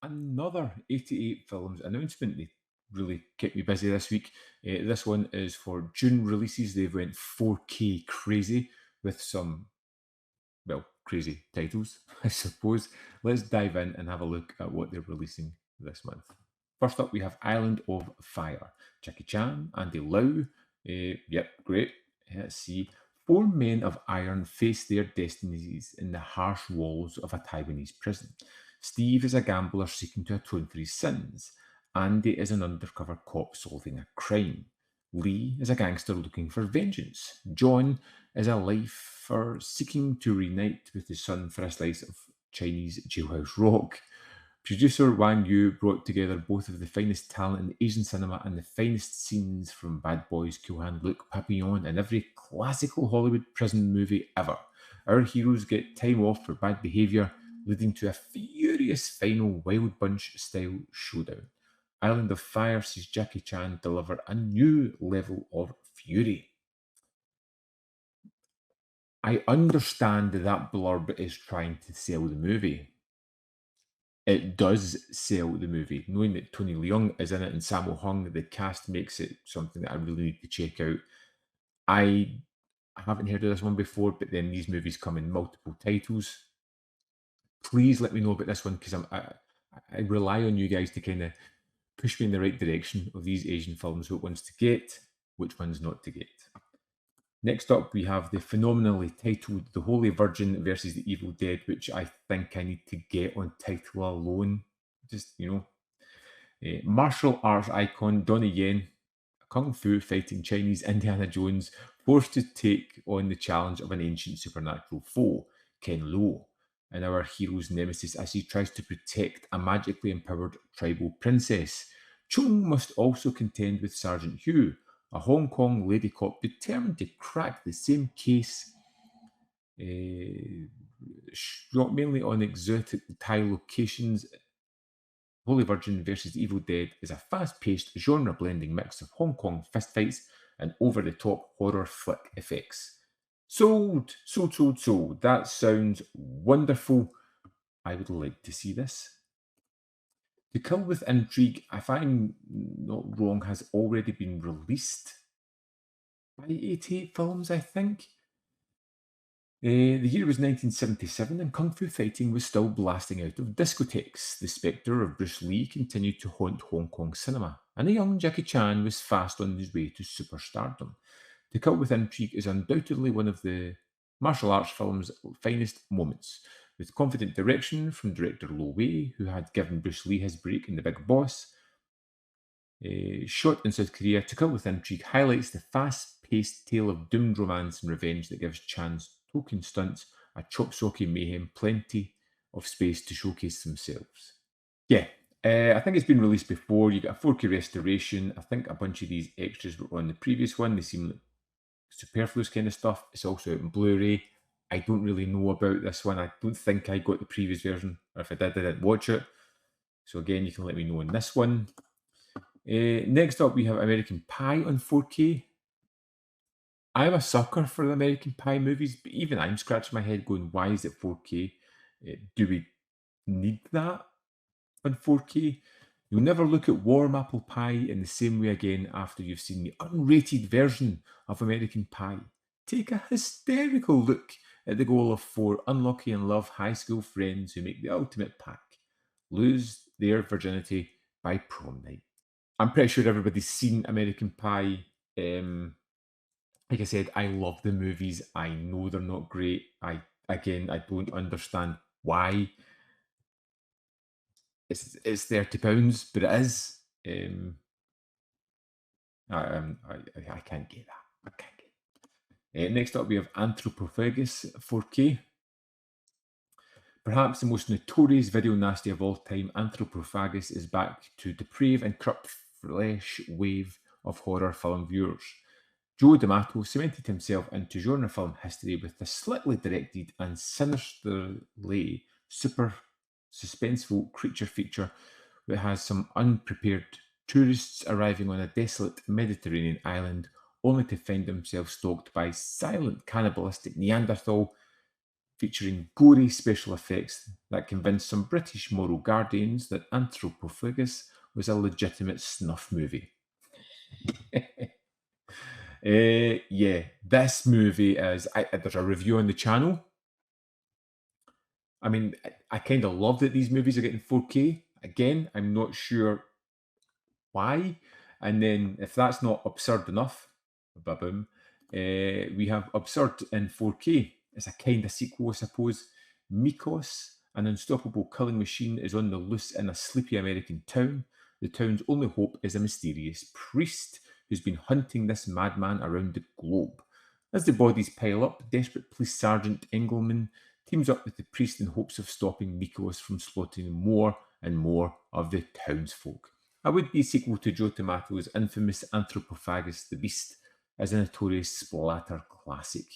Another 88 films announcement. They really kept me busy this week. This one is for June releases. They've went 4K crazy with some, well, crazy titles, I suppose. Let's dive in and have a look at what they're releasing this month. First up, we have Island of Fire. Jackie Chan, Andy Lau. Yep, great. Let's see. Four men of iron face their destinies in the harsh walls of a Taiwanese prison. Steve is a gambler seeking to atone for his sins. Andy is an undercover cop solving a crime. Lee is a gangster looking for vengeance. John is a lifer seeking to reunite with his son for a slice of Chinese jailhouse rock. Producer Wang Yu brought together both of the finest talent in Asian cinema and the finest scenes from Bad Boys, Cool Hand Luke, Papillon, and every classical Hollywood prison movie ever. Our heroes get time off for bad behaviour, leading to a furious final Wild Bunch style showdown. Island of Fire sees Jackie Chan deliver a new level of fury. I understand that blurb is trying to sell the movie. It does sell the movie. Knowing that Tony Leung is in it and Sammo Hung, the cast makes it something that I really need to check out. I haven't heard of this one before, but then these movies come in multiple titles. Please let me know about this one because I rely on you guys to kind of push me in the right direction of these Asian films, what ones to get, which ones not to get. Next up, we have the phenomenally titled The Holy Virgin versus the Evil Dead, which I think I need to get on title alone. Just, martial arts icon Donnie Yen, a kung fu fighting Chinese Indiana Jones, forced to take on the challenge of an ancient supernatural foe, Ken Lo, and our hero's nemesis as he tries to protect a magically empowered tribal princess. Chung must also contend with Sergeant Hugh, a Hong Kong lady cop determined to crack the same case, shot mainly on exotic Thai locations. Holy Virgin versus Evil Dead is a fast paced, genre blending mix of Hong Kong fistfights and over the top horror flick effects. Sold, sold, sold, sold. That sounds wonderful. I would like to see this. To Kill with Intrigue, if I'm not wrong, has already been released by 88 Films, I think. The year was 1977, and kung fu fighting was still blasting out of discotheques. The spectre of Bruce Lee continued to haunt Hong Kong cinema, and a young Jackie Chan was fast on his way to superstardom. To Kill with Intrigue is undoubtedly one of the martial arts film's finest moments, with confident direction from director Lo Wei, who had given Bruce Lee his break in The Big Boss. Shot in South Korea, To Kill with Intrigue highlights the fast paced tale of doomed romance and revenge that gives Chan's token stunts a chop socky mayhem plenty of space to showcase themselves. Yeah, I think it's been released before. You get a 4K restoration. I think a bunch of these extras were on the previous one. They seem like superfluous kind of stuff. It's also out in Blu-ray. I don't really know about this one. I don't think I got the previous version, or if I did, I didn't watch it. So again, you can let me know on this one. Next up, we have American Pie on 4K. I'm a sucker for the American Pie movies, but even I'm scratching my head going, why is it 4K? Do we need that on 4K? You'll never look at warm apple pie in the same way again after you've seen the unrated version of American Pie. Take a hysterical look at the goal of four unlucky in love high school friends who make the ultimate pack lose their virginity by prom night. I'm pretty sure everybody's seen American Pie. Like I said, I love the movies. I know they're not great. I don't understand why it's £30, but it is. I can't get that. I can't get it. Next up, we have Anthropophagus 4K. Perhaps the most notorious video nasty of all time, Anthropophagus is back to deprave and corrupt flesh wave of horror film viewers. Joe D'Amato cemented himself into genre film history with the slickly directed and sinisterly super suspenseful creature feature that has some unprepared tourists arriving on a desolate Mediterranean island only to find themselves stalked by silent cannibalistic Neanderthal featuring gory special effects that convinced some British moral guardians that Anthropophagus was a legitimate snuff movie. Yeah, this movie is. There's a review on the channel. I mean, I kind of love that these movies are getting 4K. Again, I'm not sure why. And then, if that's not absurd enough, ba-boom, we have Absurd in 4K. It's a kind of sequel, I suppose. Mikos, an unstoppable killing machine, is on the loose in a sleepy American town. The town's only hope is a mysterious priest who's been hunting this madman around the globe. As the bodies pile up, desperate police sergeant Engelman teams up with the priest in hopes of stopping Mikos from slaughtering more and more of the townsfolk. A would-be sequel to Joe Tomato's infamous Anthropophagus the Beast as a notorious splatter classic.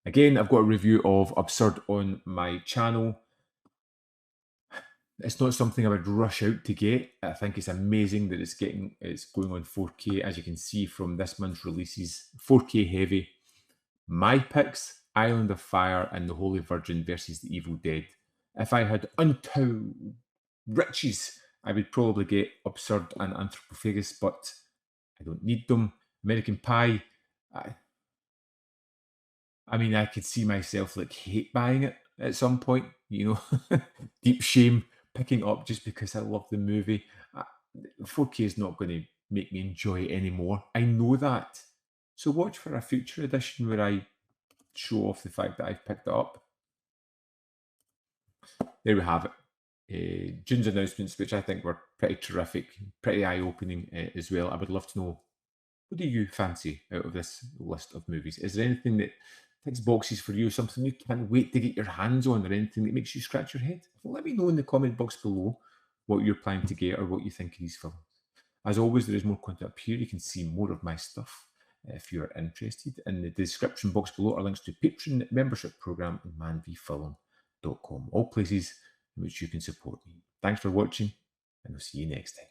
Again, I've got a review of Absurd on my channel. It's not something I would rush out to get. I think it's amazing that it's going on 4K. As you can see from this month's releases, 4K heavy. My picks: Island of Fire and The Holy Virgin versus The Evil Dead. If I had untold riches, I would probably get Absurd and Anthropophagus, but I don't need them. American Pie, I mean, I could see myself like hate buying it at some point, deep shame picking it up just because I love the movie. 4K is not going to make me enjoy it anymore. I know that. So watch for a future edition where I show off the fact that I've picked it up. There we have it. June's announcements, which I think were pretty terrific, pretty eye-opening as well. I would love to know, what do you fancy out of this list of movies? Is there anything that ticks boxes for you, something you can't wait to get your hands on, or anything that makes you scratch your head? Let me know in the comment box below what you're planning to get or what you think of these films. As always, there is more content up here. You can see more of my stuff if you're interested. In the description box below are links to Patreon membership program and ManVFilm.com, all places in which you can support me. Thanks for watching, and I'll see you next time.